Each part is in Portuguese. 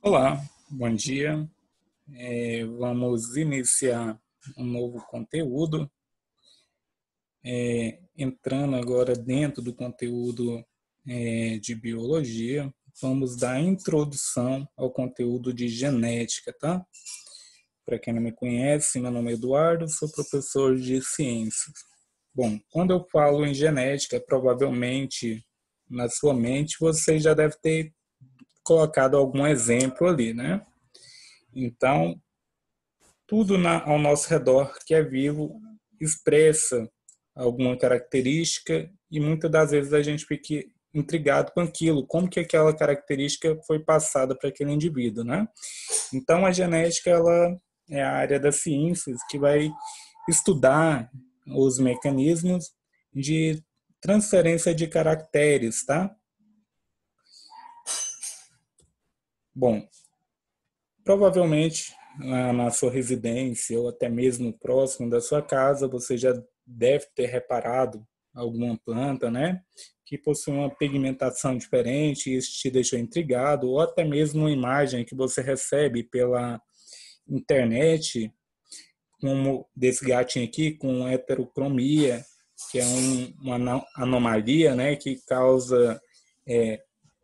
Olá, bom dia. Vamos iniciar um novo conteúdo, entrando agora dentro do conteúdo de biologia. Vamos dar introdução ao conteúdo de genética, tá? Para quem não me conhece, meu nome é Eduardo, sou professor de ciências. Bom, quando eu falo em genética, provavelmente na sua mente você já deve ter colocado algum exemplo ali, né? Então, tudo ao nosso redor que é vivo expressa alguma característica e muitas das vezes a gente fica intrigado com aquilo, como que aquela característica foi passada para aquele indivíduo, né? Então a genética ela é a área das ciências que vai estudar os mecanismos de transferência de caracteres, tá? Bom, provavelmente na sua residência ou até mesmo próximo da sua casa, você já deve ter reparado alguma planta, né, que possui uma pigmentação diferente, e isso te deixou intrigado, ou até mesmo uma imagem que você recebe pela internet, como desse gatinho aqui com heterocromia, que é uma anomalia, né, que causa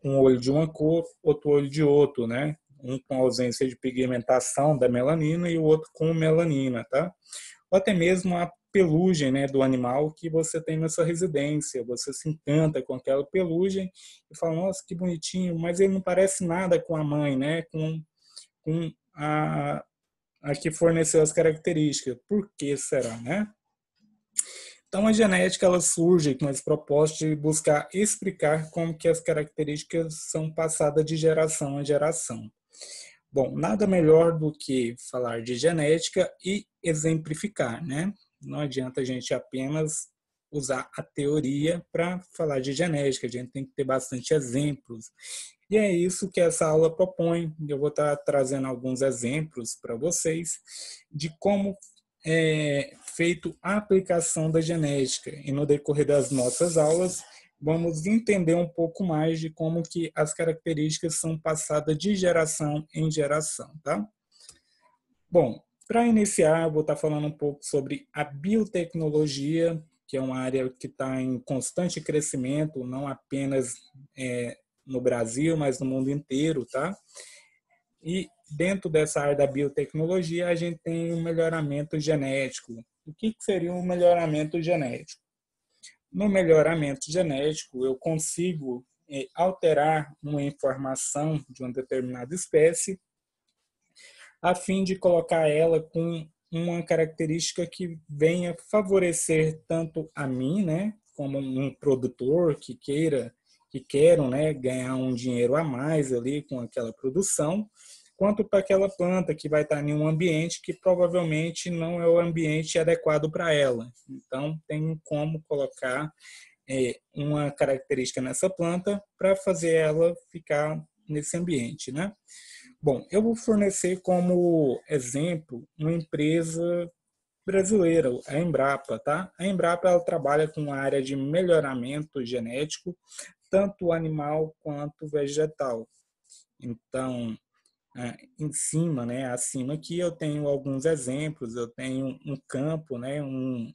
um olho de uma cor, outro olho de outro, né? Um com ausência de pigmentação da melanina e o outro com melanina, tá? Ou até mesmo a pelugem, né, do animal que você tem na sua residência. Você se encanta com aquela pelugem e fala, nossa, que bonitinho, mas ele não parece nada com a mãe, né? Com a que forneceu as características. Por que será, né? Então, a genética ela surge com esse propósito de buscar explicar como que as características são passadas de geração a geração. Bom, nada melhor do que falar de genética e exemplificar, né? Não adianta a gente apenas usar a teoria para falar de genética, a gente tem que ter bastante exemplos. E é isso que essa aula propõe. Eu vou estar trazendo alguns exemplos para vocês de como é feito a aplicação da genética. E no decorrer das nossas aulas, vamos entender um pouco mais de como que as características são passadas de geração em geração, tá? Bom, para iniciar, eu vou estar falando um pouco sobre a biotecnologia, que é uma área que está em constante crescimento, não apenas no Brasil, mas no mundo inteiro, tá? E dentro dessa área da biotecnologia, a gente tem o melhoramento genético. O que seria um melhoramento genético? No melhoramento genético, eu consigo alterar uma informação de uma determinada espécie a fim de colocar ela com uma característica que venha favorecer tanto a mim, né, como um produtor que queiram, né, ganhar um dinheiro a mais ali com aquela produção, quanto para aquela planta que vai estar em um ambiente que provavelmente não é o ambiente adequado para ela. Então, tem como colocar uma característica nessa planta para fazer ela ficar nesse ambiente, né? Bom, eu vou fornecer como exemplo uma empresa brasileira, a Embrapa, tá? A Embrapa ela trabalha com a área de melhoramento genético, tanto animal quanto vegetal. Então, em cima, né, acima aqui eu tenho alguns exemplos, eu tenho um campo, né, um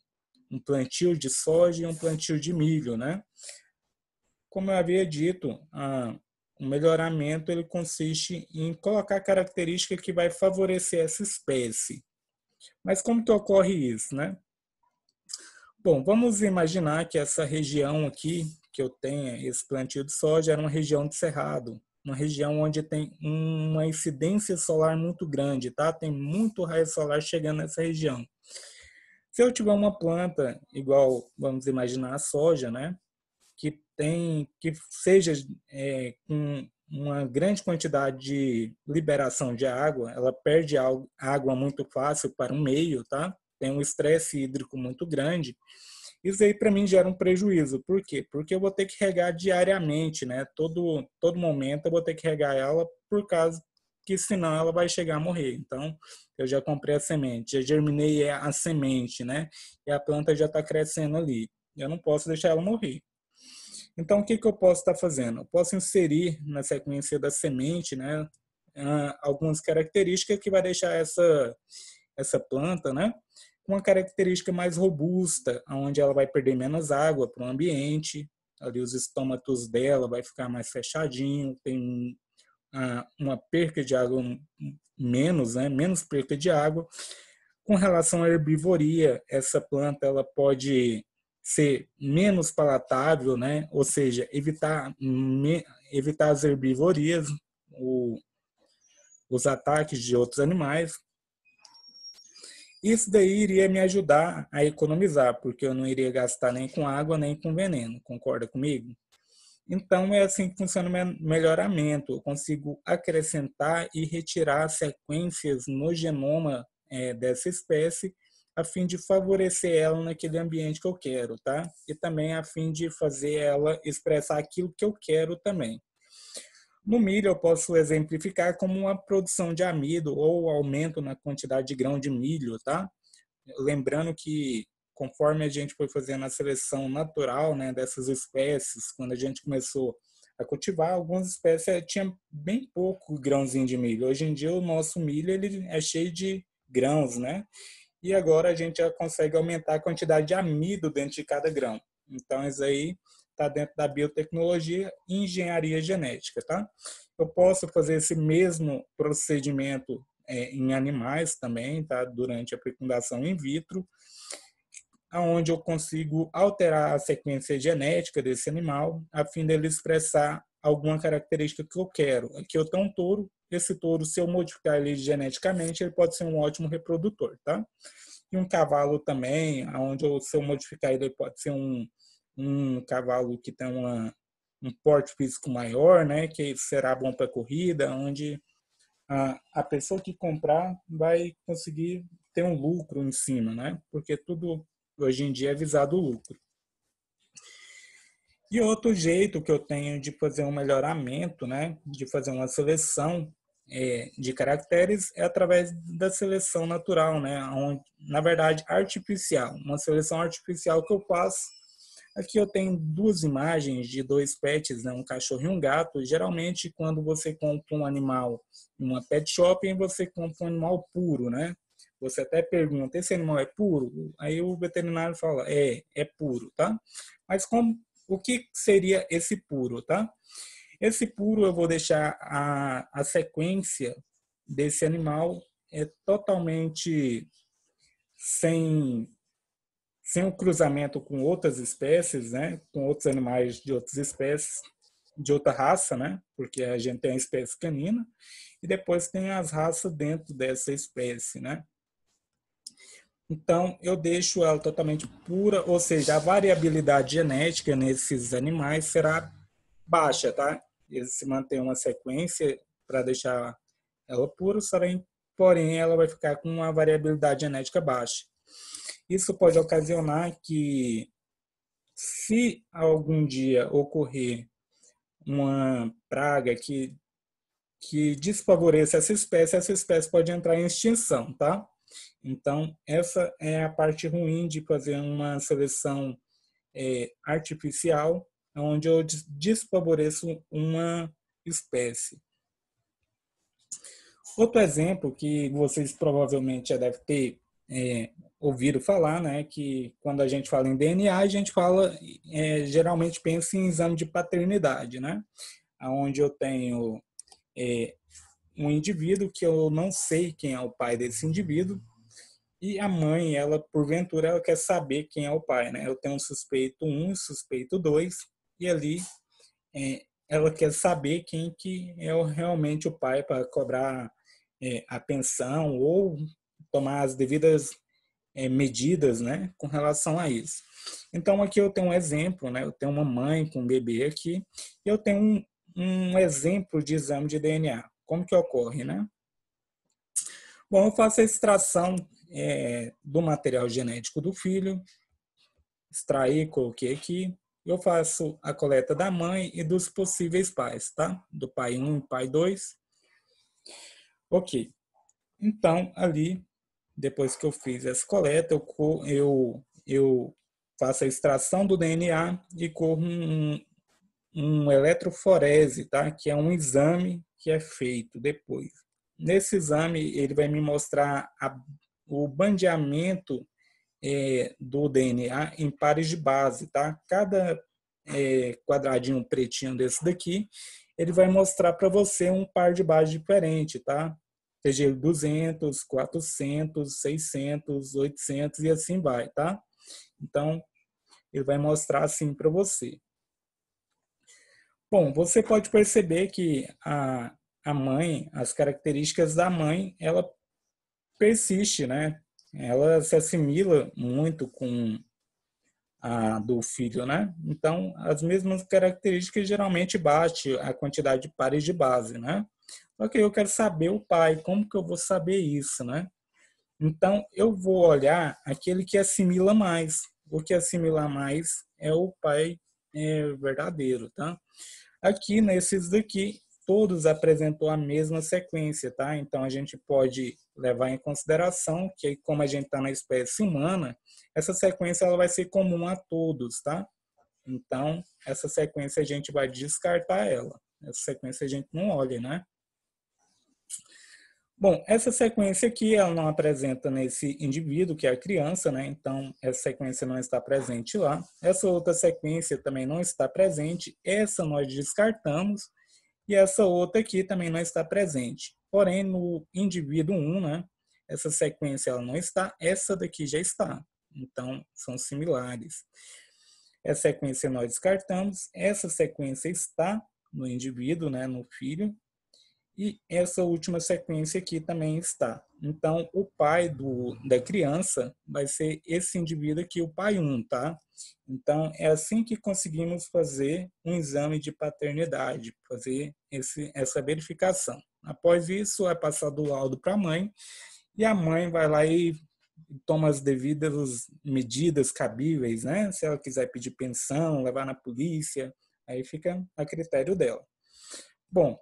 plantio de soja e um plantio de milho, né? Como eu havia dito, o melhoramento ele consiste em colocar característica que vai favorecer essa espécie. Mas como que ocorre isso, né? Bom, vamos imaginar que essa região aqui que eu tenho, esse plantio de soja, era uma região de cerrado, uma região onde tem uma incidência solar muito grande, tá? Tem muito raio solar chegando nessa região. Se eu tiver uma planta igual, vamos imaginar a soja, né? Que seja com uma grande quantidade de liberação de água, ela perde água muito fácil para o meio, tá? Tem um estresse hídrico muito grande. Isso aí para mim gera um prejuízo. Por quê? Porque eu vou ter que regar diariamente, né? Todo momento eu vou ter que regar ela por causa que senão ela vai chegar a morrer. Então, eu já comprei a semente, já germinei a semente, né? E a planta já está crescendo ali. Eu não posso deixar ela morrer. Então, o que eu posso estar fazendo? Eu posso inserir na sequência da semente, né, algumas características que vai deixar essa planta, né, com uma característica mais robusta, onde ela vai perder menos água para o ambiente, ali os estômatos dela vai ficar mais fechadinho, tem uma perca de água menos, né, menos perca de água. Com relação à herbivoria, essa planta ela pode ser menos palatável, né, ou seja, evitar as herbivorias, os ataques de outros animais. Isso daí iria me ajudar a economizar, porque eu não iria gastar nem com água, nem com veneno. Concorda comigo? Então, é assim que funciona o melhoramento. Eu consigo acrescentar e retirar sequências no genoma dessa espécie, a fim de favorecer ela naquele ambiente que eu quero, tá? E também a fim de fazer ela expressar aquilo que eu quero também. No milho, eu posso exemplificar como uma produção de amido ou aumento na quantidade de grão de milho, tá? Lembrando que, conforme a gente foi fazendo a seleção natural, né, dessas espécies, quando a gente começou a cultivar, algumas espécies tinham bem pouco grãozinho de milho. Hoje em dia, o nosso milho ele é cheio de grãos, né? E agora a gente já consegue aumentar a quantidade de amido dentro de cada grão. Então, isso aí está dentro da biotecnologia e engenharia genética, tá? Eu posso fazer esse mesmo procedimento em animais também, tá? Durante a fecundação in vitro, onde eu consigo alterar a sequência genética desse animal, a fim dele expressar alguma característica que eu quero. Aqui eu tenho um touro, esse touro, se eu modificar ele geneticamente, ele pode ser um ótimo reprodutor, tá? E um cavalo também, onde se eu modificar ele, pode ser um cavalo que tem um porte físico maior, né? Que será bom para corrida, onde a pessoa que comprar vai conseguir ter um lucro em cima, né? Porque tudo hoje em dia é visado o lucro. E outro jeito que eu tenho de fazer um melhoramento, né, de fazer uma seleção de caracteres é através da seleção natural, né, onde, na verdade, artificial. Uma seleção artificial que eu faço. Aqui eu tenho duas imagens de dois pets, né, um cachorro e um gato. Geralmente, quando você compra um animal em uma pet shop, você compra um animal puro, né? Você até pergunta, esse animal é puro? Aí o veterinário fala, é puro, tá? Mas o que seria esse puro, tá? Esse puro eu vou deixar a sequência desse animal totalmente sem o cruzamento com outras espécies, né? Com outros animais de outras espécies, de outra raça, né? Porque a gente tem a espécie canina e depois tem as raças dentro dessa espécie, né? Então, eu deixo ela totalmente pura, ou seja, a variabilidade genética nesses animais será baixa, tá? Eles se mantêm uma sequência para deixar ela pura, porém ela vai ficar com uma variabilidade genética baixa. Isso pode ocasionar que, se algum dia ocorrer uma praga que desfavoreça essa espécie pode entrar em extinção, tá? Então, essa é a parte ruim de fazer uma seleção artificial, onde eu desfavoreço uma espécie. Outro exemplo que vocês provavelmente já devem ter ouvido falar, né, que quando a gente fala em DNA, a gente fala, geralmente pensa em exame de paternidade, né, onde eu tenho um indivíduo que eu não sei quem é o pai desse indivíduo, e a mãe, ela, porventura, ela quer saber quem é o pai, né? Eu tenho um suspeito 1 e suspeito 2, e ali ela quer saber quem que é realmente o pai para cobrar a pensão ou tomar as devidas medidas, né, com relação a isso. Então, aqui eu tenho um exemplo, né? Eu tenho uma mãe com um bebê aqui, e eu tenho um exemplo de exame de DNA. Como que ocorre, né? Bom, eu faço a extração do material genético do filho, extraí, coloquei aqui. Eu faço a coleta da mãe e dos possíveis pais, tá? Do pai 1 e pai 2. Ok. Então, ali, depois que eu fiz essa coleta, eu faço a extração do DNA e corro um eletroforese, tá? Que é um exame que é feito depois? Nesse exame, ele vai me mostrar o bandeamento do DNA em pares de base, tá? Cada quadradinho pretinho desse daqui, ele vai mostrar para você um par de base diferente, tá? Seja ele 200, 400, 600, 800 e assim vai, tá? Então, ele vai mostrar assim para você. Bom, você pode perceber que a mãe, as características da mãe, ela persiste, né? Ela se assimila muito com a do filho, né? Então, as mesmas características geralmente bate a quantidade de pares de base, né? Só que eu quero saber o pai, como que eu vou saber isso, né? Então, eu vou olhar aquele que assimila mais. O que assimila mais é o pai verdadeiro, tá? Aqui, nesses daqui, todos apresentou a mesma sequência, tá? Então, a gente pode levar em consideração que, como a gente está na espécie humana, essa sequência ela vai ser comum a todos, tá? Então, essa sequência a gente vai descartar ela. Essa sequência a gente não olha, né? Bom, essa sequência aqui, ela não apresenta nesse indivíduo, que é a criança, né? Então, essa sequência não está presente lá. Essa outra sequência também não está presente. Essa nós descartamos. E essa outra aqui também não está presente. Porém, no indivíduo 1, né? Essa sequência ela não está. Essa daqui já está. Então, são similares. Essa sequência nós descartamos. Essa sequência está no indivíduo, né? No filho. E essa última sequência aqui também está. Então, o pai da criança vai ser esse indivíduo aqui, o pai 1, tá? Então, é assim que conseguimos fazer um exame de paternidade, fazer essa verificação. Após isso, é passado o laudo para a mãe, e a mãe vai lá e toma as devidas medidas cabíveis, né? Se ela quiser pedir pensão, levar na polícia, aí fica a critério dela. Bom,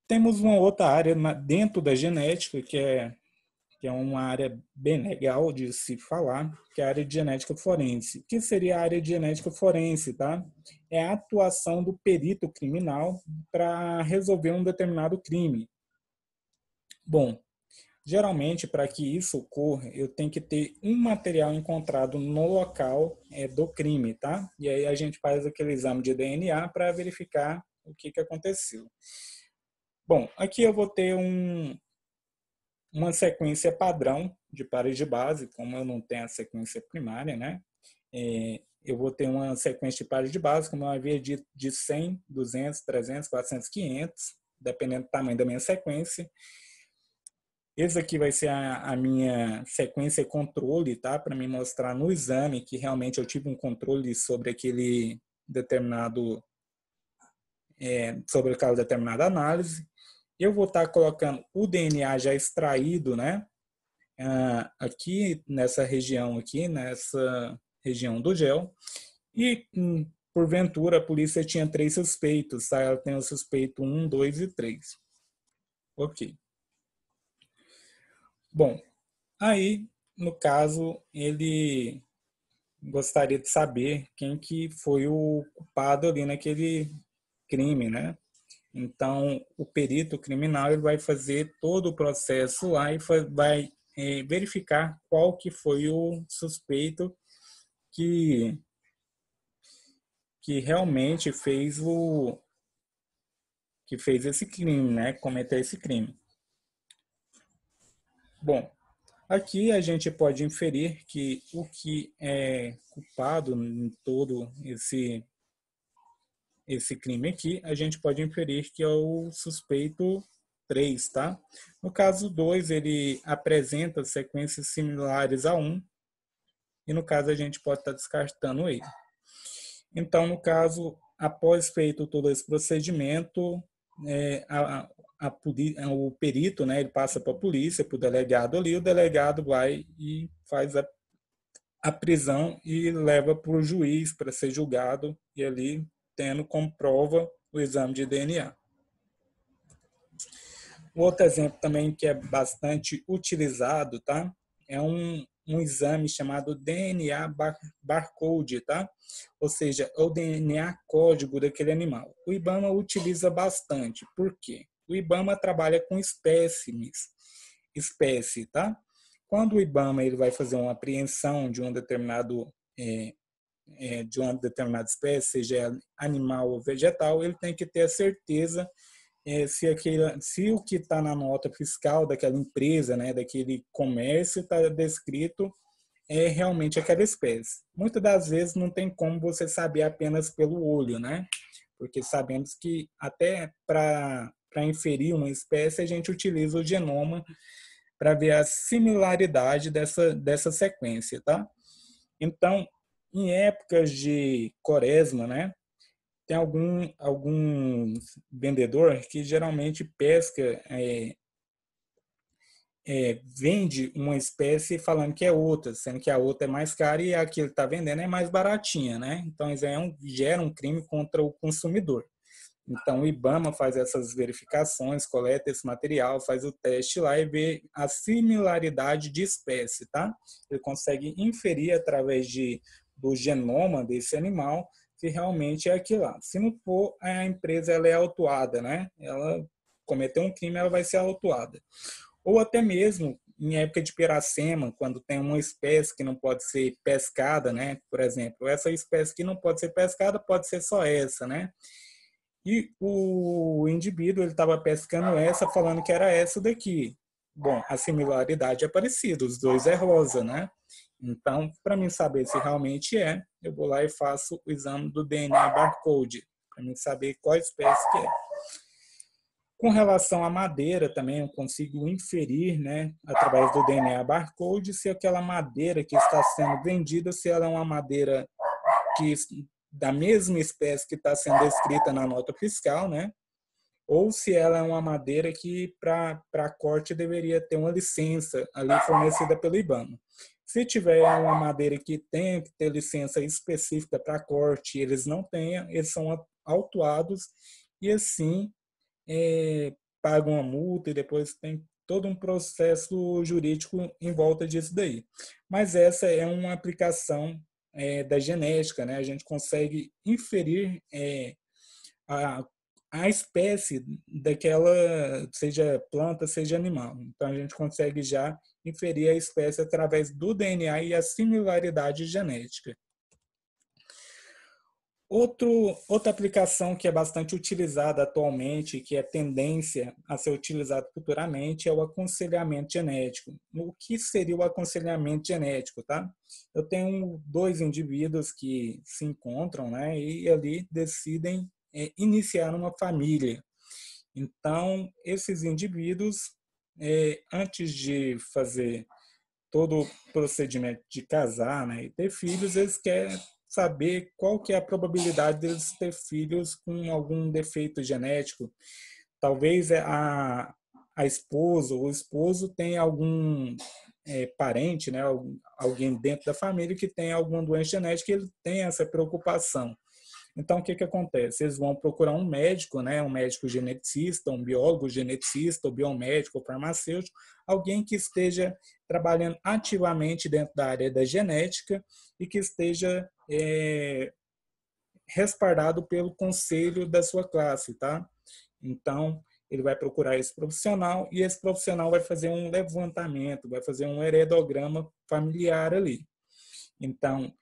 temos uma outra área dentro da genética, que é uma área bem legal de se falar, que é a área de genética forense. O que seria a área de genética forense, tá? É a atuação do perito criminal para resolver um determinado crime. Bom, geralmente, para que isso ocorra, eu tenho que ter um material encontrado no local do crime, tá? E aí a gente faz aquele exame de DNA para verificar o que aconteceu. Bom, aqui eu vou ter uma sequência padrão de pares de base, como eu não tenho a sequência primária, né? Eu vou ter uma sequência de pares de base, como eu havia dito, de 100, 200, 300, 400, 500, dependendo do tamanho da minha sequência. Esse aqui vai ser a minha sequência controle, tá? Para me mostrar no exame que realmente eu tive um controle sobre aquele determinado, sobre aquela determinada análise. Eu vou estar colocando o DNA já extraído, né? Aqui nessa região do gel. E, porventura, a polícia tinha 3 suspeitos, tá? Ela tem o suspeito 1, 2 e 3. Ok. Bom, aí, no caso, ele gostaria de saber quem que foi o culpado ali naquele crime, né? Então, o perito criminal ele vai fazer todo o processo lá e vai verificar qual que foi o suspeito que realmente fez esse crime, né? Cometeu esse crime. Bom, aqui a gente pode inferir que o que é culpado em todo esse crime aqui, a gente pode inferir que é o suspeito 3, tá? No caso 2, ele apresenta sequências similares a 1, e no caso a gente pode estar descartando ele. Então, no caso, após feito todo esse procedimento, o perito, né, ele passa para a polícia, para o delegado ali, o delegado vai e faz a prisão e leva para o juiz para ser julgado, e ali tendo como prova o exame de DNA. Outro exemplo também que é bastante utilizado, tá? É um exame chamado DNA barcode, tá? Ou seja, é o DNA código daquele animal. O IBAMA utiliza bastante. Por quê? O IBAMA trabalha com espécie, tá? Quando o IBAMA ele vai fazer uma apreensão de um determinado de uma determinada espécie, seja animal ou vegetal, ele tem que ter a certeza se o que está na nota fiscal daquela empresa, né, daquele comércio, está descrito é realmente aquela espécie. Muitas das vezes não tem como você saber apenas pelo olho, né? Porque sabemos que até para inferir uma espécie a gente utiliza o genoma para ver a similaridade dessa sequência, tá? Então, em épocas de quaresma, né, tem algum vendedor que geralmente pesca, vende uma espécie falando que é outra, sendo que a outra é mais cara e a que ele está vendendo é mais baratinha, né? Então, isso gera um crime contra o consumidor. Então, o IBAMA faz essas verificações, coleta esse material, faz o teste lá e vê a similaridade de espécie, tá? Ele consegue inferir através do genoma desse animal se realmente é aquilo lá. Se não for, a empresa ela é autuada, né? Ela cometeu um crime, ela vai ser autuada. Ou até mesmo em época de piracema, quando tem uma espécie que não pode ser pescada, né? Por exemplo, essa espécie que não pode ser pescada pode ser só essa, né? E o indivíduo ele estava pescando essa, falando que era essa daqui. Bom, a similaridade é parecida, os dois é rosa, né? Então, para mim saber se realmente eu vou lá e faço o exame do DNA barcode, para mim saber qual espécie que é. Com relação à madeira também, eu consigo inferir, né, através do DNA barcode, se aquela madeira que está sendo vendida, se ela é uma madeira que da mesma espécie que está sendo descrita na nota fiscal, né? Ou se ela é uma madeira que para corte deveria ter uma licença ali fornecida pelo IBAMA. Se tiver uma madeira que tenha que ter licença específica para corte, eles não tenham, eles são autuados e assim pagam uma multa e depois tem todo um processo jurídico em volta disso daí. Mas essa é uma aplicação da genética, né? A gente consegue inferir a, a espécie daquela, seja planta, seja animal. Então, a gente consegue já inferir a espécie através do DNA e a similaridade genética. Outra aplicação que é bastante utilizada atualmente, que é tendência a ser utilizado futuramente, é o aconselhamento genético. O que seria o aconselhamento genético, tá? Eu tenho dois indivíduos que se encontram, né, e ali decidem iniciar uma família. Então, esses indivíduos, antes de fazer todo o procedimento de casar, né, e ter filhos, eles querem saber qual que é a probabilidade deles ter filhos com algum defeito genético. Talvez a esposa ou o esposo tenha algum parente, né, alguém dentro da família que tenha alguma doença genética e ele tem essa preocupação. Então, o que acontece? Eles vão procurar um médico, né, um médico geneticista, um biólogo geneticista, ou biomédico, ou farmacêutico, alguém que esteja trabalhando ativamente dentro da área da genética e que esteja respaldado pelo conselho da sua classe, tá? Então, ele vai procurar esse profissional e esse profissional vai fazer um levantamento, vai fazer um heredograma familiar ali. Então,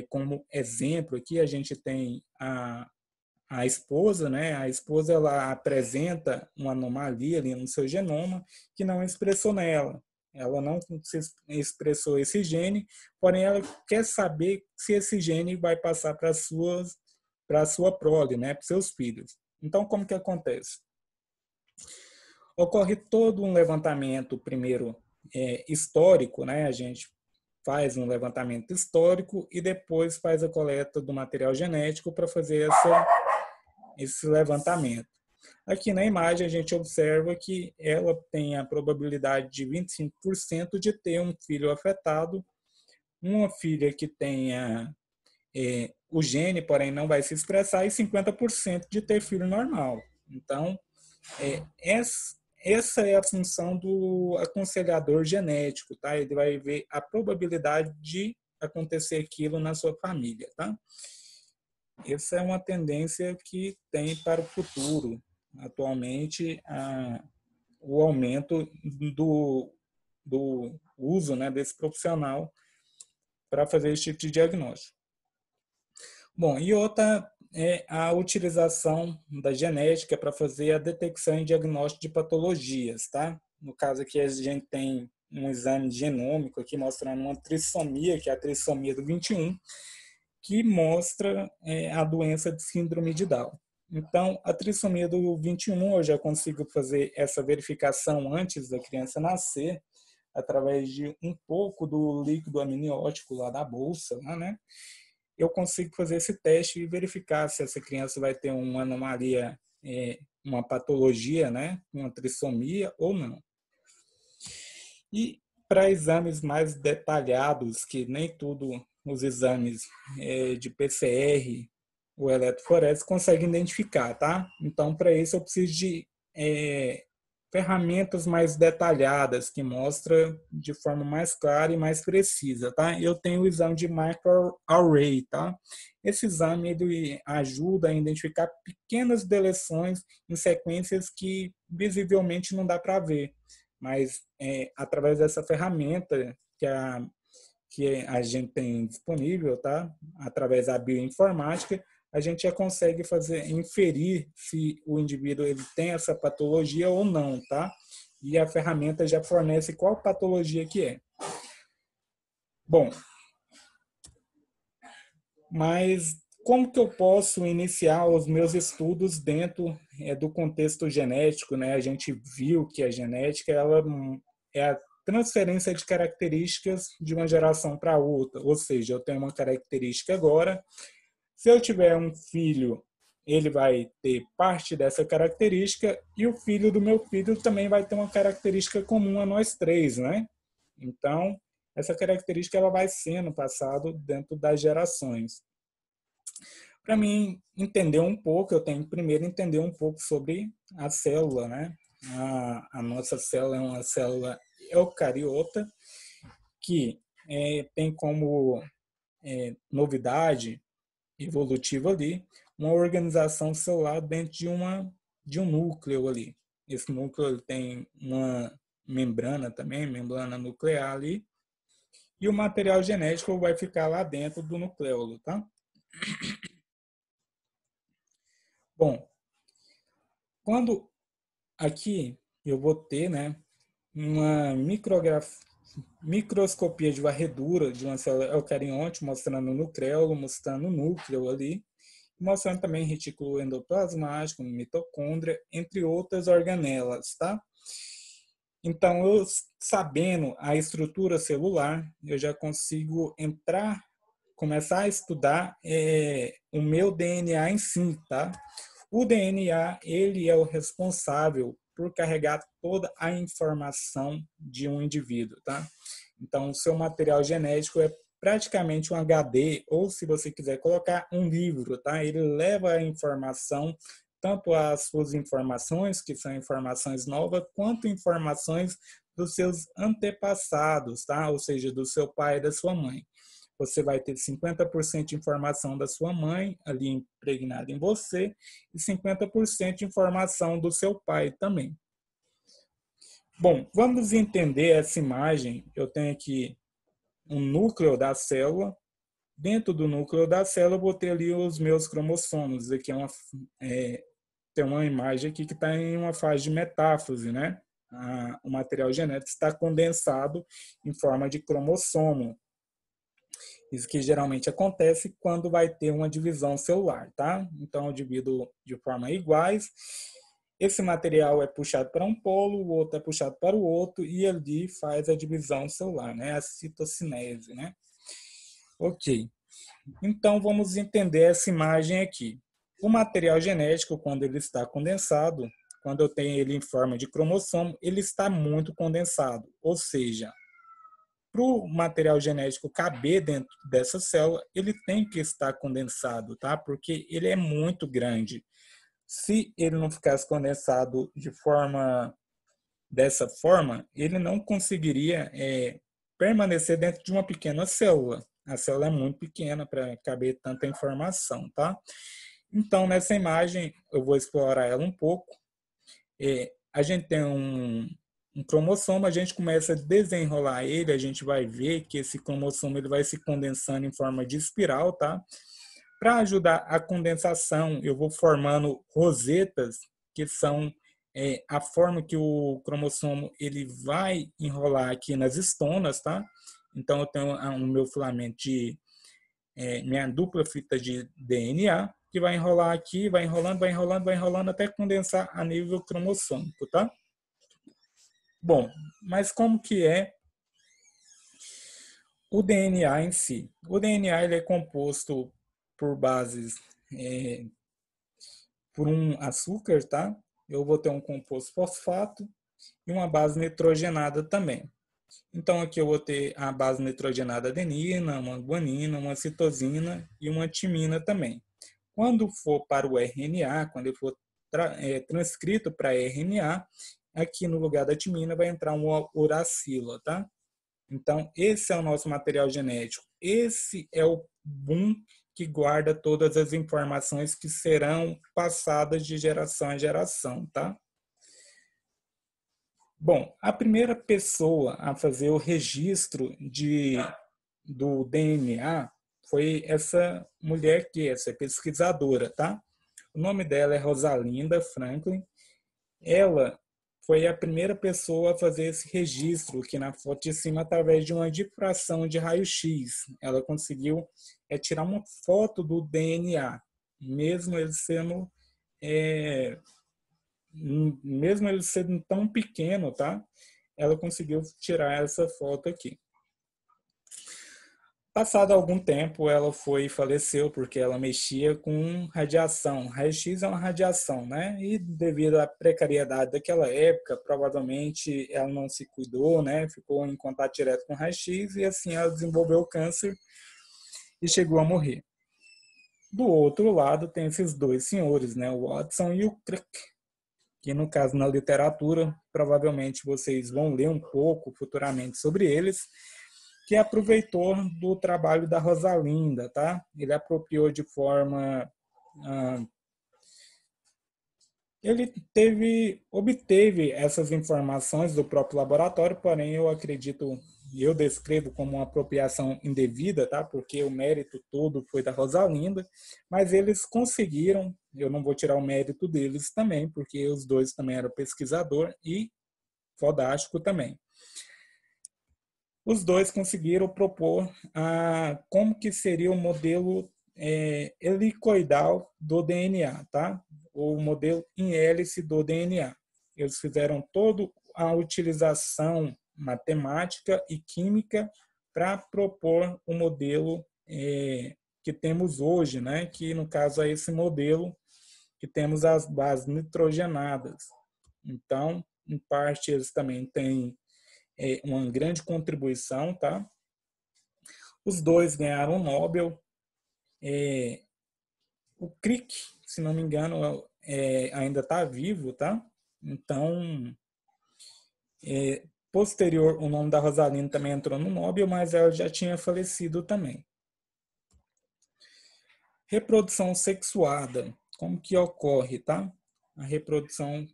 como exemplo aqui, a gente tem a esposa, né? A esposa ela apresenta uma anomalia ali no seu genoma que não expressou nela. Ela não expressou esse gene, porém ela quer saber se esse gene vai passar para a sua prole, né? Para os seus filhos. Então, como que acontece? Ocorre todo um levantamento, primeiro, histórico, né? A gente faz um levantamento histórico e depois faz a coleta do material genético para fazer esse levantamento. Aqui na imagem a gente observa que ela tem a probabilidade de 25% de ter um filho afetado, uma filha que tenha o gene, porém não vai se expressar, e 50% de ter filho normal. Então, essa é a função do aconselhador genético, tá? Ele vai ver a probabilidade de acontecer aquilo na sua família, tá? Essa é uma tendência que tem para o futuro. Atualmente, o aumento do uso, né, desse profissional para fazer esse tipo de diagnóstico. Bom, e outra é a utilização da genética para fazer a detecção e diagnóstico de patologias, tá? No caso aqui, a gente tem um exame genômico aqui mostrando uma trissomia, que é a trissomia do 21, que mostra a doença de síndrome de Down. Então, a trissomia do 21, eu já consigo fazer essa verificação antes da criança nascer, através de um pouco do líquido amniótico lá da bolsa, né? Eu consigo fazer esse teste e verificar se essa criança vai ter uma anomalia, uma patologia, né? Uma trissomia ou não. E para exames mais detalhados, que nem tudo os exames de PCR ou eletroforese conseguem identificar, tá? Então, para isso, eu preciso de ferramentas mais detalhadas, que mostram de forma mais clara e mais precisa, tá? Eu tenho o exame de microarray, tá? Esse exame ele ajuda a identificar pequenas deleções em sequências que visivelmente não dá para ver, mas através dessa ferramenta que a gente tem disponível, tá? Através da bioinformática, a gente já consegue inferir se o indivíduo ele tem essa patologia ou não, tá? E a ferramenta já fornece qual patologia que é. Bom, mas como que eu posso iniciar os meus estudos dentro do contexto genético, né? A gente viu que a genética ela é a transferência de características de uma geração para outra, ou seja, eu tenho uma característica agora. Se eu tiver um filho, ele vai ter parte dessa característica e o filho do meu filho também vai ter uma característica comum a nós três, né? Então, essa característica ela vai sendo passada dentro das gerações. Para mim entender um pouco, eu tenho que primeiro entender um pouco sobre a célula, né? A nossa célula é uma célula eucariota que tem como novidade evolutiva ali uma organização celular dentro de um núcleo ali. Esse núcleo ele tem uma membrana também, membrana nuclear ali, e o material genético vai ficar lá dentro do nucleolo, tá? Bom, quando aqui eu vou ter, né, uma microscopia de varredura de uma célula eucarionte, mostrando o nucleolo, mostrando o núcleo ali, mostrando também retículo endoplasmático, mitocôndria, entre outras organelas, tá? Então, eu sabendo a estrutura celular, eu já consigo começar a estudar o meu DNA em si, tá? O DNA, ele é o responsável por carregar toda a informação de um indivíduo, tá? Então, o seu material genético é praticamente um HD, ou se você quiser colocar um livro, tá? Ele leva a informação, tanto as suas informações, que são informações novas, quanto informações dos seus antepassados, tá? Ou seja, do seu pai e da sua mãe. Você vai ter 50% de informação da sua mãe ali impregnada em você e 50% de informação do seu pai também. Bom, vamos entender essa imagem. Eu tenho aqui um núcleo da célula. Dentro do núcleo da célula, eu vou ter ali os meus cromossomos. Aqui tem uma imagem aqui que está em uma fase de metáfase, né? O material genético está condensado em forma de cromossomo. Isso que geralmente acontece quando vai ter uma divisão celular, tá? Então, eu divido de forma iguais. Esse material é puxado para um polo, o outro é puxado para o outro, e ali faz a divisão celular, né? A citocinese, né? Ok. Então, vamos entender essa imagem aqui. O material genético, quando ele está condensado, quando eu tenho ele em forma de cromossomo, ele está muito condensado. Ou seja, para o material genético caber dentro dessa célula, ele tem que estar condensado, tá? Porque ele é muito grande. Se ele não ficasse condensado de forma dessa forma, ele não conseguiria permanecer dentro de uma pequena célula. A célula é muito pequena para caber tanta informação, tá? Então, nessa imagem, eu vou explorar ela um pouco. A gente tem um cromossomo, a gente começa a desenrolar ele, a gente vai ver que esse cromossomo ele vai se condensando em forma de espiral, tá? Para ajudar a condensação, eu vou formando rosetas, que são a forma que o cromossomo ele vai enrolar aqui nas estonas, tá? Então, eu tenho o meu filamento de minha dupla fita de DNA, que vai enrolar aqui, vai enrolando, vai enrolando, vai enrolando até condensar a nível cromossômico, tá? Bom, mas como que é o DNA em si? O DNA ele é composto por bases, por um açúcar, tá? Eu vou ter um composto fosfato e uma base nitrogenada também. Então, aqui eu vou ter a base nitrogenada adenina, uma guanina, uma citosina e uma timina também. Quando for para o RNA, quando ele for transcrito para RNA, aqui no lugar da timina vai entrar uma uracila, tá? Então, esse é o nosso material genético. Esse é o boom que guarda todas as informações que serão passadas de geração em geração, tá? Bom, a primeira pessoa a fazer o registro do DNA foi essa mulher aqui, essa pesquisadora, tá? O nome dela é Rosalind Franklin. Ela foi a primeira pessoa a fazer esse registro aqui na foto de cima através de uma difração de raio-x. Ela conseguiu tirar uma foto do DNA, mesmo ele sendo tão pequeno, tá? Ela conseguiu tirar essa foto aqui. Passado algum tempo, ela foi e faleceu porque ela mexia com radiação. Raio-x é uma radiação, né? E devido à precariedade daquela época, provavelmente ela não se cuidou, né? Ficou em contato direto com raio-x e assim ela desenvolveu câncer e chegou a morrer. Do outro lado tem esses dois senhores, né? O Watson e o Crick, que no caso na literatura, provavelmente vocês vão ler um pouco futuramente sobre eles, que aproveitou do trabalho da Rosalinda, tá? Ele apropriou de forma... ele obteve essas informações do próprio laboratório, porém eu acredito, eu descrevo como uma apropriação indevida, tá? Porque o mérito todo foi da Rosalinda, mas eles conseguiram, eu não vou tirar o mérito deles também, porque os dois também eram pesquisador e fodástico também. Os dois conseguiram propor como que seria o modelo helicoidal do DNA, tá? O modelo em hélice do DNA. Eles fizeram toda a utilização matemática e química para propor o modelo que temos hoje, né? Que no caso é esse modelo que temos as bases nitrogenadas. Então, em parte, eles também têm uma grande contribuição, tá? Os dois ganharam o Nobel. O Crick, se não me engano, ainda está vivo, tá? Então, posterior, o nome da Rosalind também entrou no Nobel, mas ela já tinha falecido também. Reprodução sexuada, como que ocorre, tá? A reprodução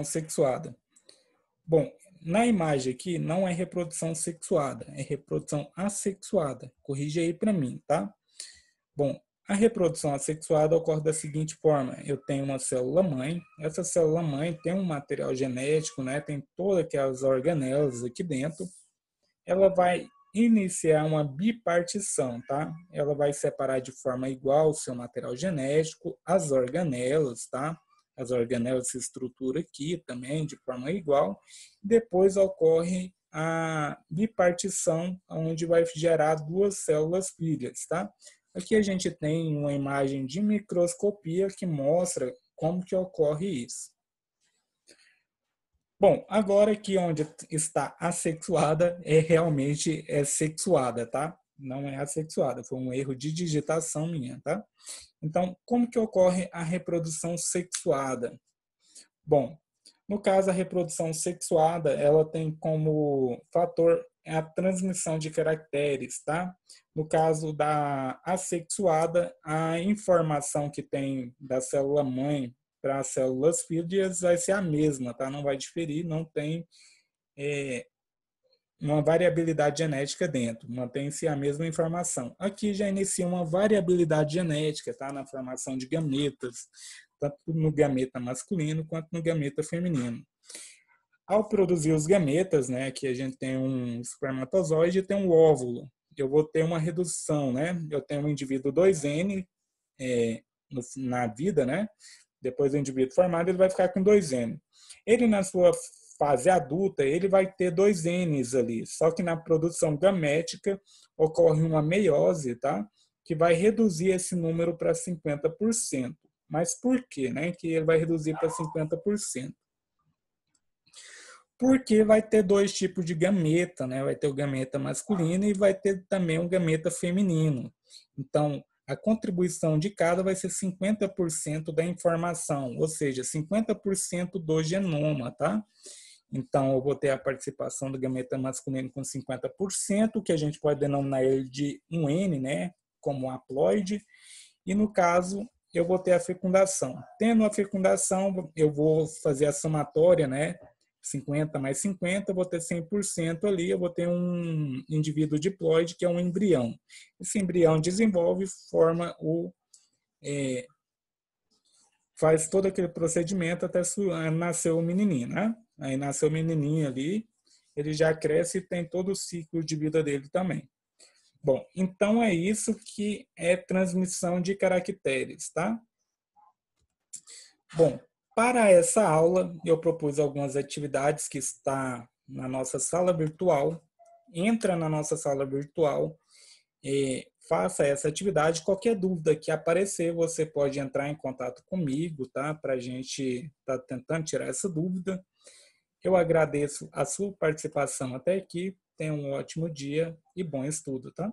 sexuada. Bom, na imagem aqui não é reprodução sexuada, é reprodução assexuada. Corrige aí para mim, tá? Bom, a reprodução assexuada ocorre da seguinte forma: eu tenho uma célula-mãe, essa célula-mãe tem um material genético, né? Tem todas aquelas organelas aqui dentro. Ela vai iniciar uma bipartição, tá? Ela vai separar de forma igual o seu material genético, as organelas, tá? As organelas se estruturam aqui também de forma igual. Depois ocorre a bipartição, onde vai gerar duas células filhas, tá? Aqui a gente tem uma imagem de microscopia que mostra como que ocorre isso. Bom, agora aqui onde está assexuada, realmente sexuada, tá? Não é assexuada, foi um erro de digitação minha, tá? Então, como que ocorre a reprodução sexuada? Bom, no caso, a reprodução sexuada, ela tem como fator a transmissão de caracteres, tá? No caso da assexuada, a informação que tem da célula mãe para as células fídeas vai ser a mesma, tá? Não vai diferir, não tem uma variabilidade genética dentro, mantém-se a mesma informação. Aqui já inicia uma variabilidade genética, tá? Na formação de gametas, tanto no gameta masculino quanto no gameta feminino. Ao produzir os gametas, né, que a gente tem um espermatozoide e tem um óvulo, eu vou ter uma redução, né? Eu tenho um indivíduo 2N na vida, né? Depois do indivíduo formado, ele vai ficar com 2N. Ele, na sua fase adulta, ele vai ter 2Ns ali, só que na produção gamética ocorre uma meiose, tá? Que vai reduzir esse número para 50%. Mas por quê, né? Que ele vai reduzir para 50%? Porque vai ter dois tipos de gameta, né? Vai ter o gameta masculino e vai ter também o gameta feminino. Então, a contribuição de cada vai ser 50% da informação, ou seja, 50% do genoma, tá? Então, eu vou ter a participação do gameta masculino com 50%, que a gente pode denominar ele de 1N, né? Como haploide. E, no caso, eu vou ter a fecundação. Tendo a fecundação, eu vou fazer a somatória, né? 50 mais 50, eu vou ter 100% ali, eu vou ter um indivíduo diploide, que é um embrião. Esse embrião desenvolve, forma faz todo aquele procedimento até nascer o menininho, né? Aí nasceu o menininho ali, ele já cresce e tem todo o ciclo de vida dele também. Bom, então é isso que é transmissão de caracteres, tá? Bom, para essa aula, eu propus algumas atividades que está na nossa sala virtual. Entra na nossa sala virtual e faça essa atividade. Qualquer dúvida que aparecer, você pode entrar em contato comigo, tá? Para a gente estar tentando tirar essa dúvida. Eu agradeço a sua participação até aqui. Tenha um ótimo dia e bom estudo, tá?